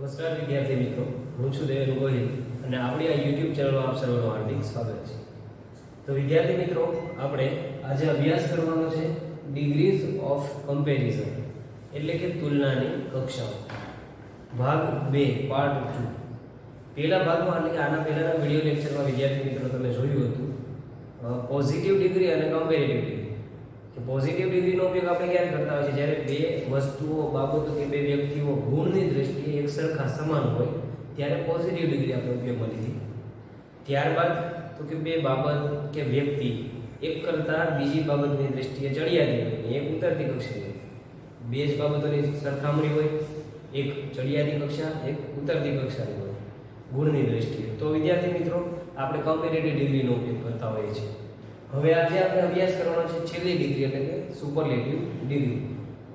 નમસ્કાર વિદ્યાર્થી મિત્રો, હું છું દેવેન ગોહિલ અને આપણી આ YouTube ચેનલમાં આપ સર્વનું હાર્દિક સ્વાગત છે. તો વિદ્યાર્થી મિત્રો, આપણે આજે અભ્યાસ કરવાનો છે ડિગ્રીઝ ઓફ કમ્પેરિઝન એટલે કે તુલનાની કક્ષાઓ, ભાગ 2 પાર્ટ 2. પહેલા ભાગમાં એટલે કે આના પહેલાના વિડિયો લેક્ચરમાં વિદ્યાર્થી મિત્રો તમે જોયું હતું પોઝિટિવ ડિગ્રી અને કમ્પેરેટિવ ડિગ્રી. કે પોઝિટિવ ડિગ્રીનો ઉપયોગ આપણે ક્યારે કરતા હોય છે? જ્યારે બે વસ્તુઓ, બાબતો કે બે વ્યક્તિઓ ગુણની દ્રષ્ટિએ એક સરખા સમાન હોય ત્યારે પોઝિટિવ ડિગ્રી આપણે ઉપયોગમાં લીધી. ત્યારબાદ તો કે બે બાબત કે વ્યક્તિ એક કરતાં બીજી બાબતની દ્રષ્ટિએ ચડિયાતી હોય, એક ઉતરતી કક્ષાની હોય. બે જ બાબતોની સરખામણી હોય, એક ચડિયાતી કક્ષા, એક ઉતરતી કક્ષાની હોય ગુણની દ્રષ્ટિએ. તો વિદ્યાર્થી મિત્રો, આપણે કમ્પેરેટિવ ડિગ્રીનો ઉપયોગ કરતા હોઈએ છીએ. હવે આજે આપણે અભ્યાસ કરવાનો છે છેલ્લી ડિગ્રી એટલે કે સુપરલેટિવ ડિગ્રી.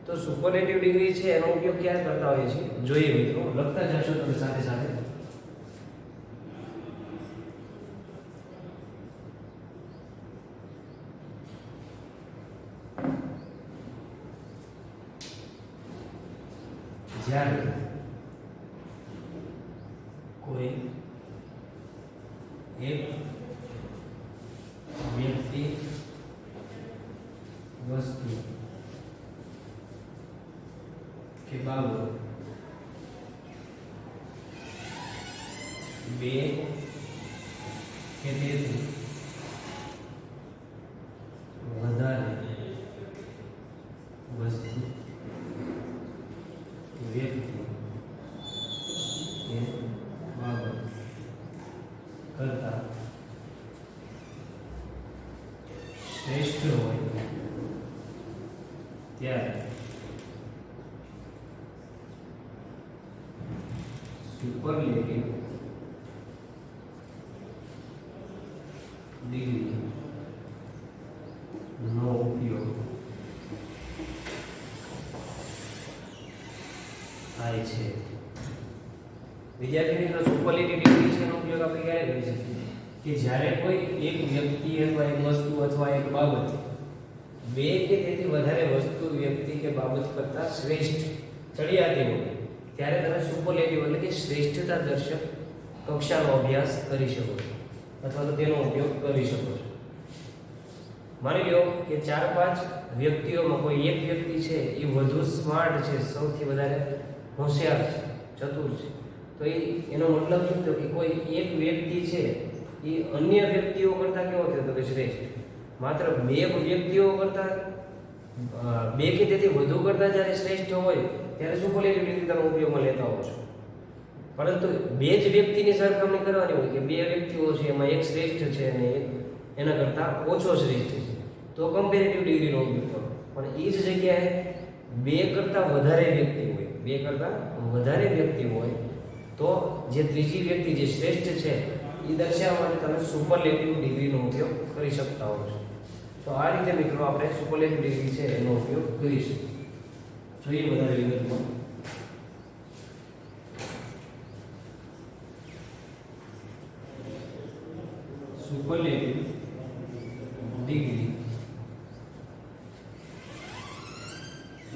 તો સુપરલેટિવ ડિગ્રી છે એનો ઉપયોગ ક્યારે કરતા હોઈએ છીએ જોઈએ મિત્રો. લખતા જશો તમે સાથે સાથે. જ્યારે કોઈ એક વ્યક્તિ, વસ્તુ કે બાબત બે કે તેથી વધારે વસ્તુ, વ્યક્તિ કે બાબત કરતા શ્રેષ્ઠ હોય ત્યારે સુપરલેટિવ ડિગ્રી નો ઉપયોગ થાય છે. વિદ્યાર્થી મિત્રો, સુપરલેટિવ ડિગ્રી છે એનો ઉપયોગ આપણે ક્યારે કરી શકીએ? કે જ્યારે કોઈ એક વ્યક્તિ અથવા એક વસ્તુ અથવા એક બાબત બે કે તેથી વધારે વસ્તુ, વ્યક્તિ કે બાબત કરતાં શ્રેષ્ઠ ચડિયાતી હોય ત્યારે તમે સુપરલેટિવ એટલે કે શ્રેષ્ઠતા દર્શક કક્ષાનો અભ્યાસ કરી શકો છો અથવા તો તેનો ઉપયોગ કરી શકો છો. માની લો કે 4-5 વ્યક્તિઓમાં કોઈ એક વ્યક્તિ છે એ વધુ સ્માર્ટ છે, સૌથી વધારે હોશિયાર છે, ચતુર છે. તો એનો મતલબ શું થયો કે કોઈ એક વ્યક્તિ છે એ અન્ય વ્યક્તિઓ કરતાં કેવો થયો તો કે શ્રેષ્ઠ. માત્ર બે વ્યક્તિઓ કરતાં બે કે તેથી વધુ કરતાં જ્યારે શ્રેષ્ઠ હોય ત્યારે સુપરલેટિવ ડિગ્રી તમે ઉપયોગમાં લેતા હો છો. પરંતુ બે જ વ્યક્તિની સરખામણી કરવાની હોય કે બે વ્યક્તિઓ છે એમાં એક શ્રેષ્ઠ છે અને એક એના કરતાં ઓછો શ્રેષ્ઠ છે તો કમ્પેરેટિવ ડિગ્રીનો ઉપયોગ કરો. પણ એ જ જગ્યાએ બે કરતાં વધારે વ્યક્તિ હોય, બે કરતાં વધારે વ્યક્તિ હોય તો જે ત્રીજી વ્યક્તિ જે શ્રેષ્ઠ છે એ દર્શાવવા માટે તમે સુપરલેટિવ ડિગ્રીનો ઉપયોગ કરી શકતા હો છો. તો આ રીતે મિત્રો આપણે સુપરલેટિવ ડિગ્રી છે એનો ઉપયોગ કરીશું. જોઈએ વધારે વિગતમાં. સુપરલેટિવ ડિગ્રી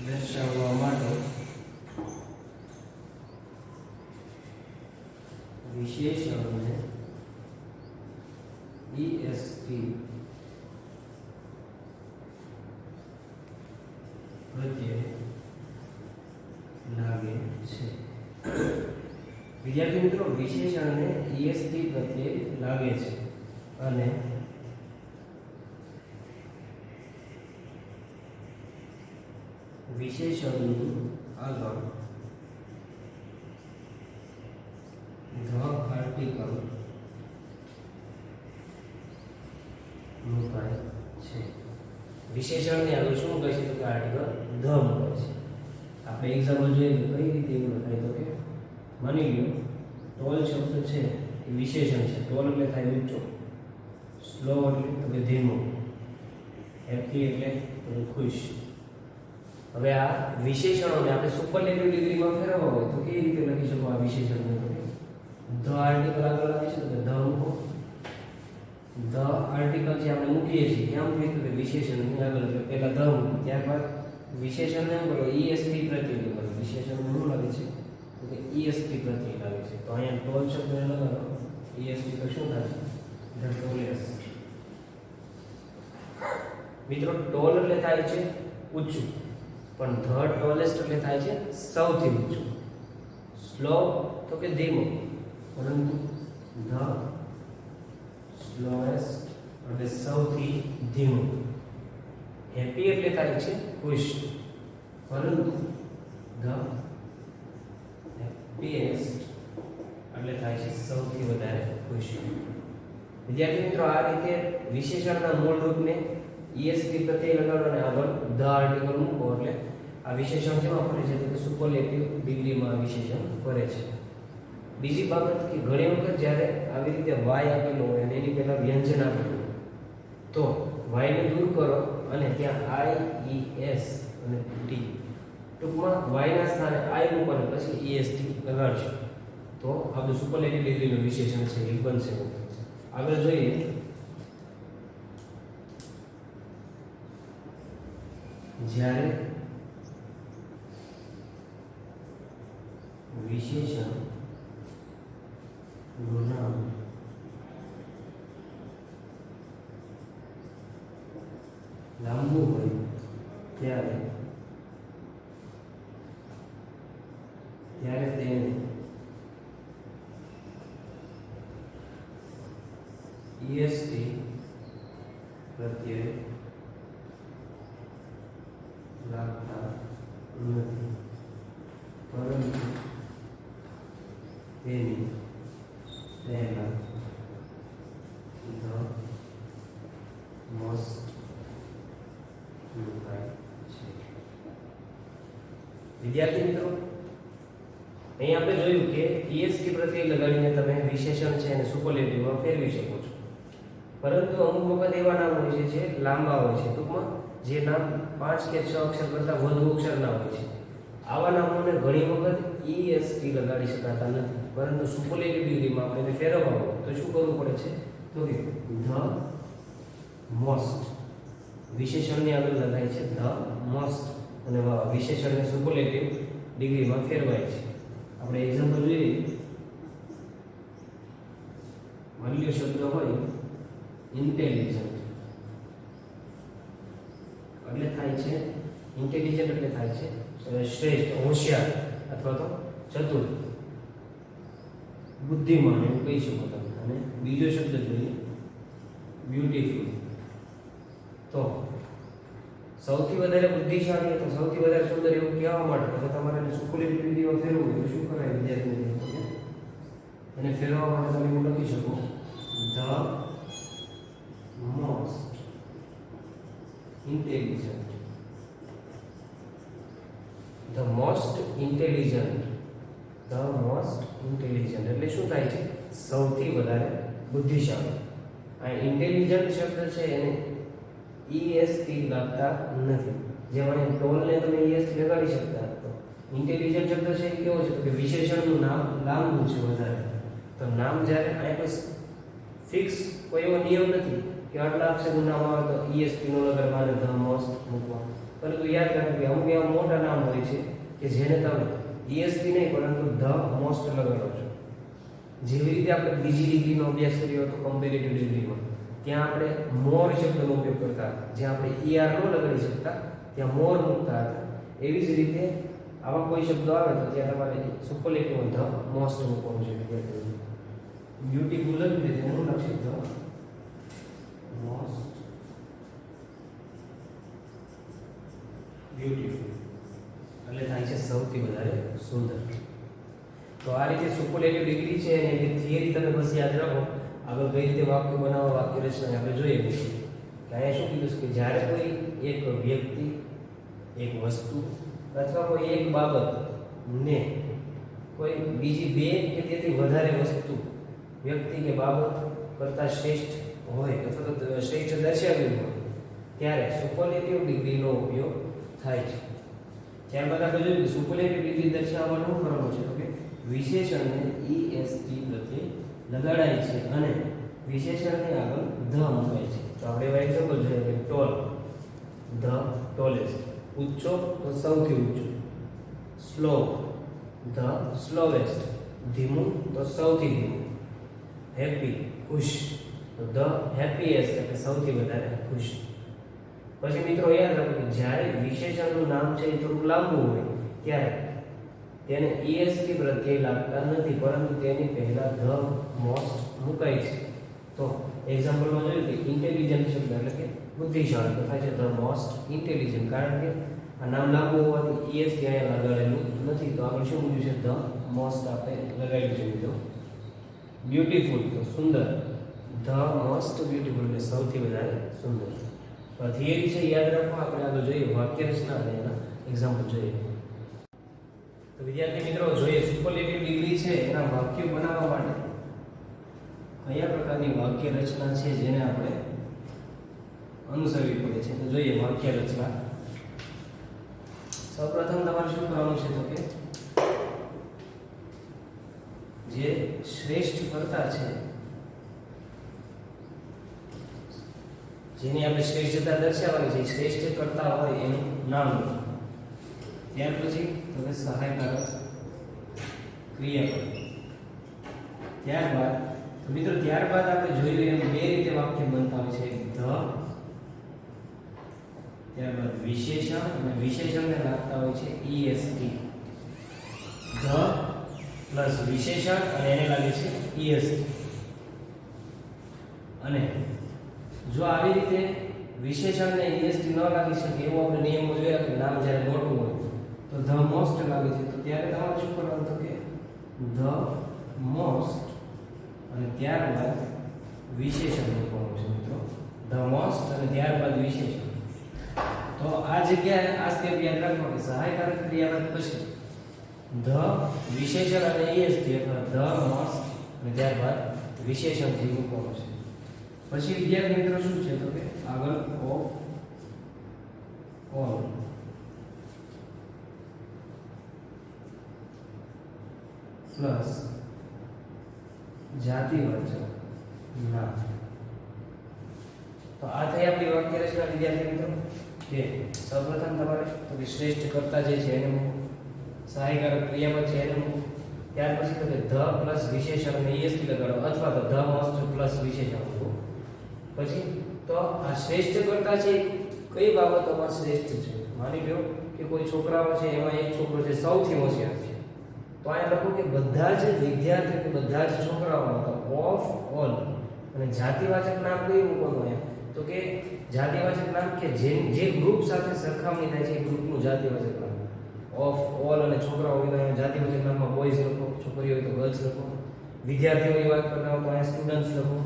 દર્શાવવા માટે વિશેષણને EST પ્રત્યે લાગે છે. વિદ્યાર્થી મિત્રો, વિશેષણને EST પ્રત્યે લાગે છે અને વિશેષણની આગળ ધ આર્ટિકલ મુકાય છે. વિશેષણની આગળ શું કહે છે તો કે આર્ટિકલ ધ મુકાય છે. આપણે એક્ઝામ્પલ જોઈએ તો કઈ રીતે એવું લખાય તો કે માની લો ટોલ શબ્દ છે એ વિશેષણ છે. ટોલ એટલે થાય ઊંચો, સ્લો એટલે તો કે ધીમો, હેપી એટલે તો ખુશ. હવે આ વિશેષણોને આપણે સુપરલેટિવ ડિગ્રીમાં ફેરવવા હોય તો કેવી રીતે લખી શકો આ વિશેષણને? તો ધ આર્ટિકલ આગળ આવે છે તો ધ મૂકો. ધ આર્ટિકલ જે આપણે મૂકીએ છીએ ક્યાં મૂકીએ તો કે વિશેષણની આગળ. એટલે પહેલા ધ મૂકો, ત્યારબાદ વિશેષણને શું કરો? EST પ્રત્યે કરો. વિશેષણ શું લાગે છે તો કે ઈએસટી પ્રત્યય લાગે છે. તો અહીંયા ટોલ શબ્દને લગાડો ઈએસટી તો શું થાય? The tallest. મિત્રો ટોલ એટલે થાય છે ઊંચું, પણ ધ ટોલેસ્ટ એટલે થાય છે સૌથી ઊંચું. સ્લો તો કે ધીમો, પરંતુ ધ સ્લોએસ્ટ એટલે સૌથી ધીમો. હેપી એટલે થાય છે ખુશ, પરંતુ ધ હેપીએસ્ટ એટલે થાય છે સૌથી વધારે ખુશ. વિદ્યાર્થી મિત્રો, આ રીતે વિશેષણના મૂળ રૂપને ઈએસટી પ્રત્યય લગાડો અને આગળ ધ આર્ટિકલ મૂકો એટલે આ વિશેષણ કેવા ફરે છે? તો સુપરલેટિવ ડિગ્રીમાં આ વિશેષણ ફરે છે. બીજી બાબત કે ઘણી વખત જ્યારે આવી રીતે વાય આપેલું હોય અને એની પહેલા વ્યંજન આપેલું હોય તો વાય ને દૂર કરો અને ત્યાં આઈ, ઈ, એસ અને ટી, ટૂંકમાં વાય ના સ્થાને આઈ મૂકો અને પછી ઈએસટી લગાડશો તો આપણું સુપરલેટિવ ડિગ્રીનું વિશેષણ છે એ બનશે. આગળ જોઈએ જ્યારે વિશેષણ નું નામ લાંબુ હોય ત્યારે તેને ઈએસટી પ્રત્યય લાગતા નથી, પરંતુ તેની પહેલા ધ મોસ્ટ મુકાય છે. વિદ્યાર્થી મિત્રો, અહીં આપણે જોયું કે ઈએસટી પ્રત્યય લગાડીને તમે વિશેષણ છે અને સુપરલેટિવમાં ફેરવી શકો છો, પરંતુ અમુક વખત એવા નામ હોય છે જે લાંબા હોય છે, ટૂંકમાં જે નામ 5 કે 6 અક્ષર કરતાં વધુ અક્ષરના હોય છે. આવા નામોને ઘણી વખત ઈએસટી લગાડી શકાતા નથી, પરંતુ સુપરલેટિવ ડિગ્રીમાં આપણે એને ફેરવવા હોય તો શું કરવું પડે છે? તો કે ધ મોસ્ટ વિશેષણની આગળ લગાય છે ધ મોસ્ટ અને વિશેષણને સુપરલેટિવ ડિગ્રીમાં ફેરવાય છે. આપણે એક્ઝામ્પલ જોઈએ. માની લો શબ્દ હોય ઇન્ટેલિજન્ટ, એટલે થાય છે ઇન્ટેલિજન્ટ એટલે થાય છે શ્રેષ્ઠ, હોશિયાર અથવા તો ચતુર, બુદ્ધિમાન એવું કહી શકો તમે. અને બીજો શબ્દ જોઈએ બ્યુટીફુલ. તો સૌથી વધારે બુદ્ધિશાળી અથવા સૌથી વધારે સુંદર એવું કહેવા માટે તો તમારે એને સુપરલેટિવ ડિગ્રીમાં ફેરવવું હોય તો શું કરાય વિદ્યાર્થી મિત્રો? એને ફેરવવા માટે તમે એવું લખી શકો the most intelligent. The most intelligent, the most intelligent એટલે શું થાય છે? સૌથી વધારે બુદ્ધિશાળી. આ ઇન્ટેલિજન્ટ શબ્દ છે એને ઈએસટી લાગતા નથી. જેમ અહીં ટોલને તમે ઈએસટી લગાડી શકતા, તો ઇન્ટેલિજન્ટ શબ્દ છે એ કેવો છે? તો કે વિશેષણનું નામ લાંબુ છે વધારે. તો નામ જ્યારે અહીં કોઈ ફિક્સ કોઈ એવો નિયમ નથી કે આટલા અક્ષરનું નામ આવે તો ઈએસટી નો લગાડવા ધ મોસ્ટ મૂકવા, પરંતુ યાદ રાખવું કે અમુક એવા મોટા નામ હોય છે કે જેને તમે ઈએસટી નહીં પરંતુ ધ મોસ્ટ લગાડો છો. જેવી રીતે આપણે બીજી ડિગ્રીનો અભ્યાસ કર્યો હતો કમ્પેરેટિવ ડિગ્રીમાં, ત્યાં આપણે મોર શબ્દનો ઉપયોગ કરતા હતા, જ્યાં આપણે ઈઆર ન લગાડી શકતા ત્યાં મોર મૂકતા હતા. એવી જ રીતે આવા કોઈ શબ્દો આવે તો ત્યાં તમારે સુપરલેટિવ ધ મોસ્ટ મૂકવાનું છે. બ્યુટીફુલ જ રીતે એનું લક્ષિત ધ મોસ્ટ બ્યુટીફુલ એટલે થાય છે સૌથી વધારે સુંદર. તો આ રીતે સુપરલેટિવ ડિગ્રી છે અને એની થિયરી તમે બસ યાદ રાખો. આગળ કઈ રીતે વાક્ય બનાવવા, વાક્ય રચના આપણે જોઈએ કે અહીંયા શું કીધું છે કે જ્યારે કોઈ એક વ્યક્તિ, એક વસ્તુ અથવા કોઈ એક બાબતને કોઈ બીજી બે કે તેથી વધારે વસ્તુ, વ્યક્તિ કે બાબત કરતાં શ્રેષ્ઠ હોય અથવા તો શ્રેષ્ઠ દર્શાવ્યું હોય ત્યારે સુપરલેટિવ ડિગ્રીનો ઉપયોગ થાય છે. ત્યારબાદ આપણે જોયું કે સુપરલેટિવ ડિગ્રી દર્શાવવાનું શું કરવાનું છે? તો કે વિશેષણને ઈએસટી પ્રત્યે લગાડાય છે અને વિશેષણની આગળ ધ મૂકાય છે. તો આપણે એવા એક્ઝામ્પલ જોઈએ કે ટોલ, ધ ટોલેસ્ટ, ઊંચો તો સૌથી ઊંચો, સ્લો ધ સ્લોવેસ્ટ, ધીમું તો સૌથી ધીમું. હેપી, ખુશ, તો ધ હેપીએસ્ટ એટલે સૌથી વધારે ખુશ. પછી મિત્રો યાદ રાખો કે જ્યારે વિશેષણનું નામ છે એ થોડું લાંબુ હોય ત્યારે તેને EST પ્રત્યય લાગતા નથી, પરંતુ તેની પહેલા ધ મોસ્ટ મુકાય છે. તો એક્ઝામ્પલમાં જોયું કે ઇન્ટેલિજન્ટ શબ્દ એટલે કે બુદ્ધિશાળી તો થાય છે ધ મોસ્ટ ઇન્ટેલિજન્ટ, કારણ કે આ નામ લાંબુ હોવાથી EST અહીંયા લગાડેલું નથી. તો આપણે શું મૂક્યું છે? ધ મોસ્ટ આપણે લગાડ્યું છે મિત્રો. બ્યુટીફુલ તો સુંદર, ધ મોસ્ટ બ્યુટીફુલ એટલે સૌથી વધારે સુંદર. થિયરી છે યાદ રાખો. આપણે આગળ જોઈએ વાક્ય રચના અને એના એક્ઝામ્પલ જોઈએ. તો વિદ્યાર્થી મિત્રો જોઈએ સુપરલેટિવ ડિગ્રી છે એના વાક્યો બનાવવા માટે કયા પ્રકારની વાક્ય રચના છે જેને આપણે અનુસરવી પડે છે. તો જોઈએ વાક્ય રચના. સૌપ્રથમ તમારે શું કરવાનું છે? તો કે જે શ્રેષ્ઠ કર્તા છે, જેની આપણે શ્રેષ્ઠતા દર્શાવવાની છે, શ્રેષ્ઠ કર્તા હોય એનું નામ લો. ત્યાર પછી તો કે સહાયકારક ક્રિયાપદ. ત્યારબાદ મિત્રો આપણે જોયું એમ બે રીતે વાક્ય બનતા હોય છે. ધ, ત્યારબાદ વિશેષણ, અને વિશેષણને લાગતા હોય છે EST. ધ પ્લસ વિશેષણ અને એને લાગે છે EST. અને જો આવી રીતે વિશેષણને EST ન લાગી શકે એવો આપણે નિયમો જોયા કે નામ જ્યારે મોટું હોય તો ધ મોસ્ટ લાગે છે, તો ત્યારે તમારે શું કરવાનું? તો કે ધ મોસ્ટ અને ત્યારબાદ વિશેષણ મૂકવાનું છે મિત્રો. ધ મોસ્ટ અને ત્યારબાદ વિશેષણ. તો આ જગ્યાએ આ સ્ટેપ યાદ રાખો કે સહાયકારક ક્રિયાપદ પછી ધ વિશેષણ અને EST અથવા ધ મોસ્ટ અને ત્યારબાદ વિશેષણ થી મૂકવાનું છે. પછી વિદ્યાર્થી મિત્રો શું છે? તો કે આગળ ઓફ ઓલ પ્લસ જાતિવાચક નામ. તો આ થઈ આપણી વાક્ય રચના વિદ્યાર્થી મિત્રો. કે સૌપ્રથમ તમારે તો કે શ્રેષ્ઠ કર્તા જે છે એને મૂકો, સહાયકારક ક્રિયાપદ છે એને મૂકો, ત્યાર પછી તો કે ધ પ્લસ વિશેષણ અને EST લગાડો અથવા તો ધ મોસ્ટ પ્લસ વિશેષણ મૂકો. પછી તો આ શ્રેષ્ઠ કર્તા છે કઈ બાબતોમાં શ્રેષ્ઠ છે? માની લો કે કોઈ છોકરાઓ છે એમાં એક છોકરો છે સૌથી હોશિયાર છે, તો અહીંયા લખો કે બધા જ વિદ્યાર્થીઓ કે બધા જ છોકરાઓમાં તો ઓફ ઓલ. અને જાતિવાચક નામ કઈ મૂકવાનું અહીંયા? તો કે જાતિવાચક નામ કે જે ગ્રુપ સાથે સરખામણી થાય છે એ ગ્રુપનું જાતિવાચક નામ. ઓફ ઓલ અને છોકરાઓ હોય તો અહીંયા જાતિવાચક નામમાં બોયઝ લખો, છોકરીઓ હોય તો ગર્લ્સ લખો. વિદ્યાર્થીઓની વાત કરતા હોય તો અહીંયા સ્ટુડન્ટ્સ લખો.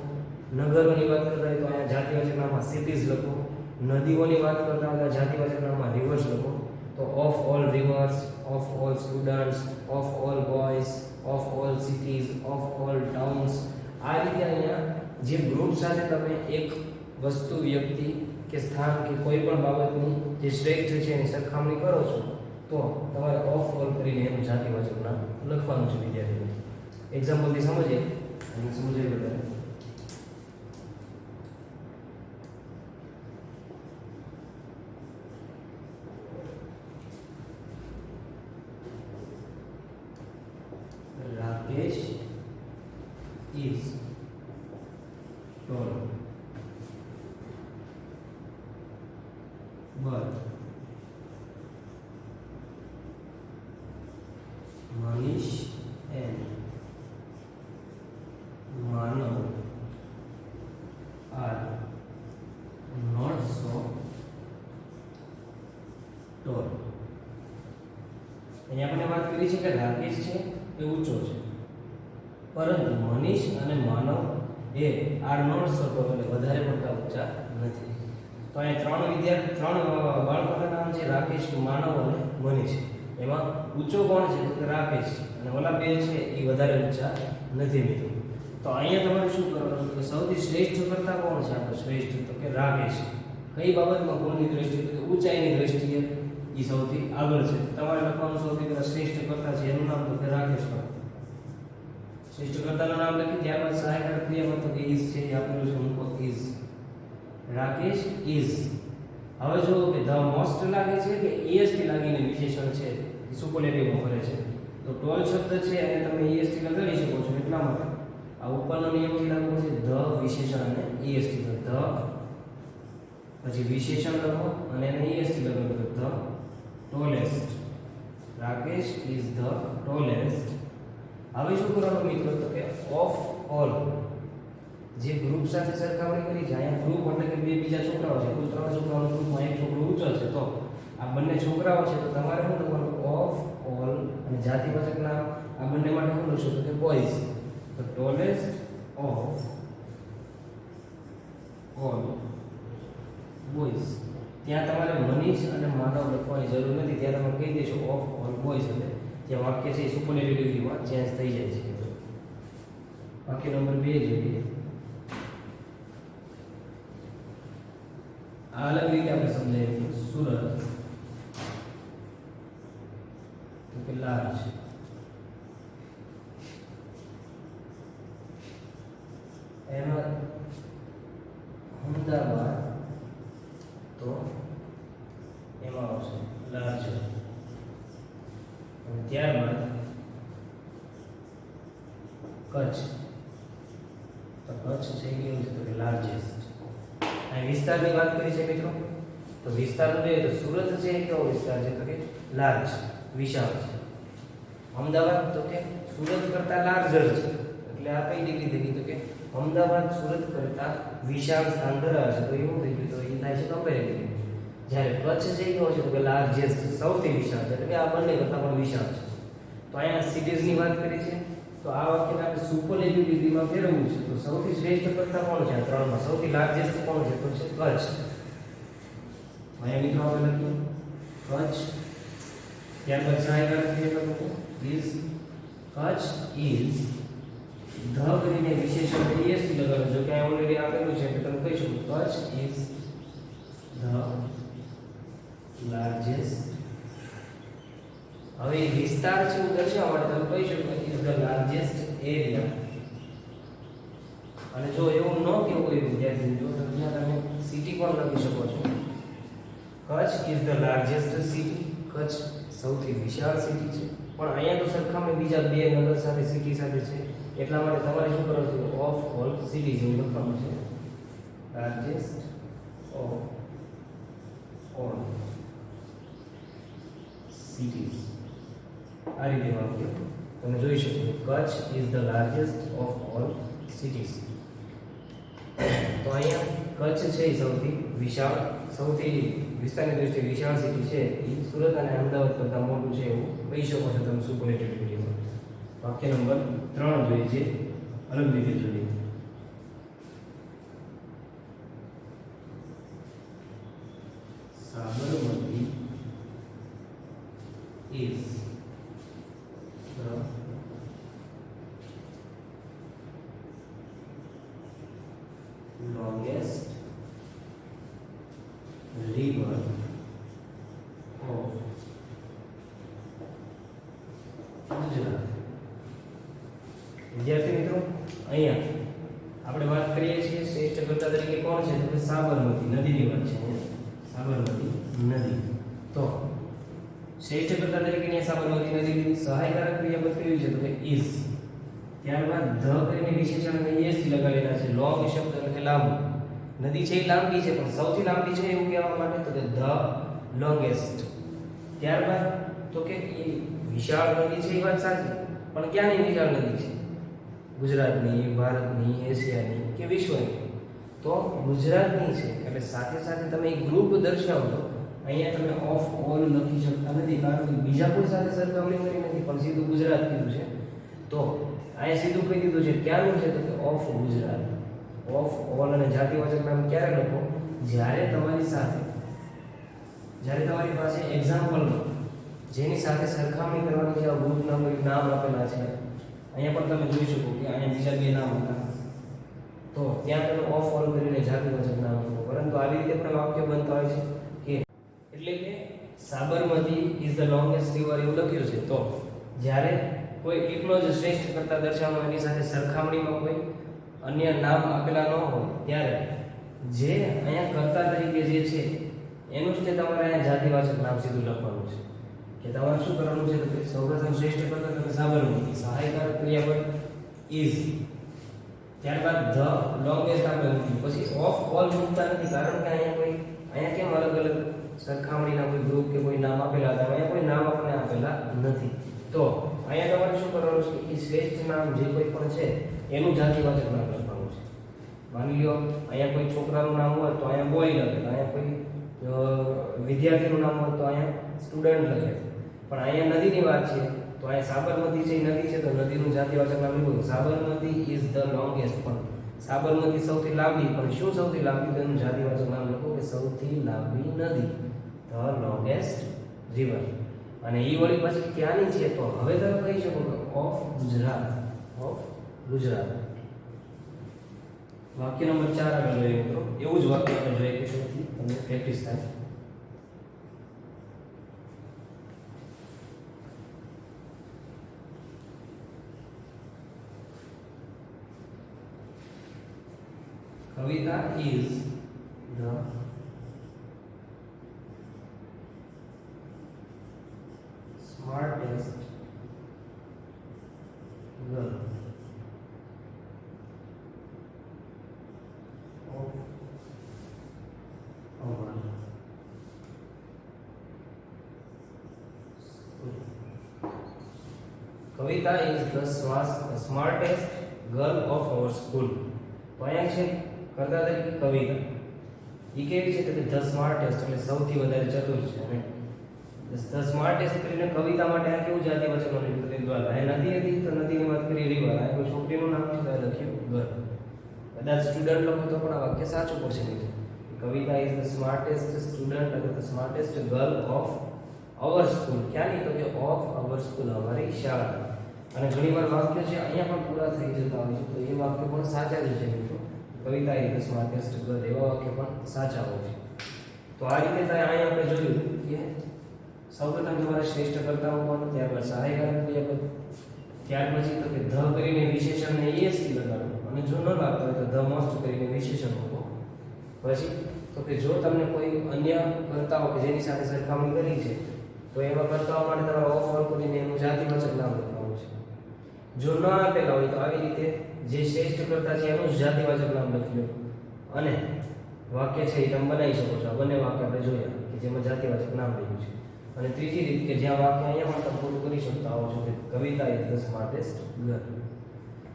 નગરોની વાત કરતા હોય તો અહીંયા જાતિવાચક નામમાં સિટીઝ લખો. નદીઓની વાત કરતા હોય તો જાતિવાચક નામમાં રિવર્સ લખો. તો of all reverse, of all students, of all boys, of all cities, of all towns. આ રીતે અહીંયા જે ગ્રુપ સાથે તમે એક વસ્તુ, વ્યક્તિ કે સ્થાન કે કોઈ પણ બાબતની જે શ્રેષ્ઠ છે એની સરખામણી કરો છો તો તમારે ઓફ ઓલ કરીને એનું જાતિવાચક નામ લખવાનું છે વિદ્યાર્થીઓ. એક્ઝામ્પલથી સમજીએ અને સમજાવી બતાવે. Rakesh is tall, but Manish and Manav are not so tall. અહીંયા આપણે વાત કરી છે કે રાકેશ છે એ ઊંચો છે, પરંતુ મનીષ અને માનવ એ આર નોટ સો ટોલ એટલે વધારે પડતા ઊંચા નથી. તો અહીંયા ત્રણ બાળકોના નામ છે રાકેશ, માનવ અને મનીષ. એમાં ઊંચો કોણ છે? તો રાકેશ છે, અને ઓલા બે છે એ વધારે ઊંચા નથી મિત્રો. તો અહીંયા તમારે શું કરવાનું છે? સૌથી શ્રેષ્ઠ કરતા કોણ છે આપણો શ્રેષ્ઠ? તો કે રાકેશ. કઈ બાબતમાં? કોણની દ્રષ્ટિએ? તો કે ઊંચાઈની દ્રષ્ટિએ એ સૌથી આગળ છે. તમારે લખવાનું સૌથી પહેલા શ્રેષ્ઠ કરતા છે એનું નામ તો કે રાકેશ. શ્રેષ્ઠ કર્તાનું નામ લખી ત્યારબાદ સહાયકારક ક્રિયાપદ તો કે ઇઝ છે એ આપેલું છે, મૂકો ઇઝ. રાકેશ ઇઝ. હવે જો કે ધ મોસ્ટ લાગે છે કે EST લાગીને વિશેષણ છે એ સુપરલેટિવમાં ફરે છે? તો ટોલ શબ્દ છે અને તમે ઈએસટી લગાડી શકો છો એટલા માટે આ ઉપરનો નિયમથી લાગુ છે ધ વિશેષણ અને ઈએસટી તો ધ પછી વિશેષણ લખો અને એને ઈએસટી લગાડો તો the tallest. Rakesh is the tallest. હવે શું કરવાનું મિત્રો તો કે ઓફ ઓલ જે ગ્રુપ સાથે સરખામણી કરી છે અહીંયા ગ્રુપ એટલે કે બે બીજા છોકરાઓ છે કુલ 3 છોકરાઓનો ગ્રુપમાં એક છોકરો ઊંચો છે તો આ બંને છોકરાઓ છે તો તમારે શું લખવાનું ઓફ ઓલ અને જાતિવાચક નામ આ બંને માટે શું લખશો તો કે બોયઝ તો ટોલેસ્ટ ઓફ ઓલ બોયઝ. ત્યાં તમારે મનીષ અને માનવ લખવાની જરૂર નથી ત્યાં તમે કહી દેશો ઓફ ઓલ બોયઝ એટલે ત્યાં વાક્ય છે એ સુપરલેટિવ ડિગ્રીમાં ચેન્જ થઈ જાય છે. વાક્ય નંબર 2 જોઈએ. આ અલગ રીતે આપણે સમજાવીએ સુરત તો કે લાર્જ. એમાં અમદાવાદ તો એમાં આવશે લાર્જ. અને ત્યારબાદ કચ્છ તો કચ્છ છે કેવું છે તો કે લાર્જેસ્ટ. અહીં વિસ્તારની વાત કરી છે મિત્રો તો વિસ્તારનું જોઈએ તો સુરત છે એ કેવો વિસ્તાર છે તો કે લાર્જ વિશાળ છે. અમદાવાદ તો કે સુરત કરતા લાર્જર છે એટલે આ કઈ ડિગ્રી થઈ ગઈ તો કે અમદાવાદ સુરત કરતા વિશાળ સ્થાન ધરાવે છે તો એવું થઈ ગયું તો એ થાય છે કમ્પેરેટિવ. જ્યારે કચ્છ છે એ કેવો છે તો કે લાર્જેસ્ટ સૌથી વિશાળ છે એટલે આ બંને કરતા પણ વિશાળ છે. તો અહીંયા સિટીઝની વાત કરી છે તો આ વાક્યને આપણે સુપરલેટિવ ડિગ્રીમાં ફેરવવું છે તો સૌથી શ્રેષ્ઠ કરતા કોણ છે આ ત્રણમાં સૌથી લાર્જેસ્ટ કોણ છે તો છે કચ્છ. અહીંયા મિત્રો આપણે લખ્યું કચ્છ ત્યારબાદ સહાયકાર લખો ઇઝ કચ્છ ઇઝ ધ કરીને વિશેષણ ઈએસટી લગાડો જો કે ઓલરેડી આપેલું છે એટલે તમે કહી શકો કચ્છ ઇઝ ધ લાર્જેસ્ટ. હવે વિસ્તાર છે એવું દર્શાવવા માટે તમે કહી શકો ઇઝ ધ લાર્જેસ્ટ એરિયા. અને જો એવું ન કેવું હોય વિદ્યાર્થી જો તો ત્યાં તમે સિટી પણ લખી શકો છો Kutch is the largest city. Kutch સૌથી વિશાળ સિટી છે પણ અહીંયા તો સરખામણી બીજા બે નગર સાથે સિટી સાથે છે એટલા માટે તમારે શું કરવાનું છે ઓફ ઓલ સિટીઝ એવું લખવાનું છે લાર્જેસ્ટ ઓફ ઓલ સિટીઝ. આ રીતે વાક્ય તમે જોઈ શકો Kutch is the largest of all cities. તો અહીંયા કચ્છ છે એ સૌથી વિશાળ સૌથી વિસ્તારની દ્રષ્ટિએ વિશાળ સિટી છે એ સુરત અને અમદાવાદ કરતાં મોટું છે એવું કહી શકો છો તમે સુપરલેટિવ ડિગ્રીમાં. વાક્ય નંબર 3 જોઈએ છે અલગ રીતે જોઈએ. Sabarmati is the longest river of Gujarat. વિદ્યાર્થી મિત્રો અહીંયા આપણે વાત કરીએ છીએ શ્રેષ્ઠ કરતા તરીકે કોણ છે તો સાબરમતી નદીની વાત છે. સાબરમતી નદી તો શ્રેષ્ઠ કરતા તરીકે સાબરમતી નદીની સહાયકારક ક્રિયાપદ કયું છે તો કે ઇઝ. ત્યારબાદ ધ કરીને વિશેષણ ઈએસટી લગાડેલા છે. લોંગ શબ્દ એટલે કે લાંબુ. નદી છે એ લાંબી છે પણ સૌથી લાંબી છે એવું કહેવા માટે તો કે ધ લોંગેસ્ટ. ત્યારબાદ તો કે એ વિશાળ નદી છે એ વાત સાચી પણ ક્યાંની વિશાળ નદી છે ગુજરાતની ભારતની એશિયાની કે વિશ્વની તો ગુજરાતની છે એટલે સાથે સાથે તમે એક ગ્રુપ દર્શાવજો. અહીંયા તમે ઓફ ઓલ લખી શકતા નથી કારણ કે બીજા કોઈ સાથે સરખામણી કરી નથી પણ સીધું ગુજરાત કીધું છે તો અહીંયા સીધું કહી દીધું છે ક્યાંનું છે તો કે ઓફ ગુજરાત. ઓફ ઓલ અને જાતિવાચક નામ ક્યારે લખો જ્યારે તમારી પાસે એક્ઝામ્પલમાં જેની સાથે સરખામણી કરવાની છે ગ્રુપના કોઈ નામ આપેલા છે. અહીંયા પણ તમે જોઈ શકો કે અહીંયા બીજા બે નામ હતા તો ત્યાં તમે ઓફ ઓલ કરીને જાતિવાચક નામ લખો. પરંતુ આવી રીતે પણ વાક્ય બનતા હોય છે એટલે કે Sabarmati is the longest river એવું લખ્યું છે તો જ્યારે કોઈ એકલો જ શ્રેષ્ઠ કરતા દર્શાવવાની સાથે સરખામણીમાં કોઈ અન્ય નામ આપેલા ન હોય ત્યારે જે અહીંયા કર્તા તરીકે જે છે એનું જ તે તમારે અહીંયા જાતિવાચક નામ સીધું લખવાનું છે. કે તમારે શું કરવાનું છે? તો કે સૌપ્રથમ શ્રેષ્ઠ કરતા તમે સાબરમતી, સહાયકારક ક્રિયાપદ ઇઝ, ત્યારબાદ ધ લોંગેસ્ટ આપણે મૂક્યું, પછી ઓફ ઓલ મૂકતા નથી, કારણ કે અહીંયા કેમ અલગ અલગ સરખામણીના કોઈ ગ્રુપ કે કોઈ નામ આપેલા હતા, અહીંયા કોઈ નામ આપણે આપેલા નથી. તો અહીંયા તમારે શું કરવાનું છે કે શ્રેષ્ઠ નામ જે કોઈ પણ છે એનું જાતિવાચક નામ લખવાનું છે. માની લો અહીંયા કોઈ છોકરાનું નામ હોય તો અહીંયા બોય લખે, અહીંયા કોઈ વિદ્યાર્થીનું નામ હોય તો અહીંયા સ્ટુડન્ટ લખે છે. પણ અહીંયા નદીની વાત છે તો અહીંયા સાબરમતી છે, નદી છે, તો નદીનું જાતિવાચક નામ લીધું સાબરમતી ઇઝ ધ લોંગેસ્ટ. પણ સાબરમતી સૌથી લાંબી, પણ શું સૌથી લાંબી? તેનું જાતિવાચક નામ લખો કે સૌથી લાંબી નદી, ધ લોંગેસ્ટ રિવર. અને ઈ વળી પછી ક્યાંની છે? તો હવે તમે કહી શકો કે ઓફ ગુજરાત, ઓફ ગુજરાત. વાક્ય નંબર 4 આગળ જોઈએ મિત્રો. એવું જ વાક્ય આપણે જોઈએ કે જેથી તમને પ્રેક્ટિસ થાય. Kavita is the smartest girl of our school. Kavita is the smartest girl of our school. તો અહીંયા છે કરતા તરીકે કવિતા. એ કેવી છે? તો કે ધ સ્માર્ટેસ્ટ એટલે સૌથી વધારે ચતુર છે. અને ધ સ્માર્ટેસ્ટ કરીને કવિતા માટે આ કેવું જાતિવાચક નામ લીધું? તો દ્વારા. આ નદી હતી તો નદીની વાત કરી રિવર. આ કોઈ છોકરીનું નામ છે તો લખ્યું ગર્લ. કદાચ સ્ટુડન્ટ લખો તો પણ આ વાક્ય સાચું પડશે મિત્રો. Kavita is the smartest student અથવા the smartest girl of our school. ક્યાંની? તો કે ઓફ અવર સ્કૂલ, અમારી શાળા. અને ઘણીવાર વાક્ય છે અહીંયા પણ પૂરા થઈ જતા હોય છે, તો એ વાક્ય પણ સાચા જ છે મિત્રો. Kavita is the smartest girl એવા વાક્ય પણ સાચા હોય છે. તો આ રીતે અહીંયા આપણે જોયું કે સૌપ્રથમ તમારે શ્રેષ્ઠ કરતા મૂકવાનું, ત્યારબાદ સહાયકારક ક્રિયાપદ, ત્યાર પછી તો કે ધ કરીને વિશેષણને એસ થી લગાડવું, અને જો ન લાગતો હોય તો ધ મોસ્ટ કરીને વિશેષણ મૂકો. પછી તો કે જો તમને કોઈ અન્ય કર્તાઓ કે જેની સાથે સરખામણી કરી છે તો એવા કર્તાઓ માટે તમારે ઓફ ઓર કરીને એનું જાતિવાચક નામ લખવાનું છે. જો ન આપેલા હોય તો આવી રીતે જે શ્રેષ્ઠ કરતા છે એનું જ જાતિવાચક નામ લખી લો અને વાક્ય છે એ તમે બનાવી શકો છો. આ બંને વાક્ય આપણે જોયા કે જેમાં જાતિવાચક નામ લીધું છે. અને ત્રીજી રીત કે જ્યાં વાક્ય અહીંયા પણ તમે પૂરું કરી શકતા હો છો કે કવિતા ઇઝ ધ સ્માર્ટેસ્ટ ગર્લ.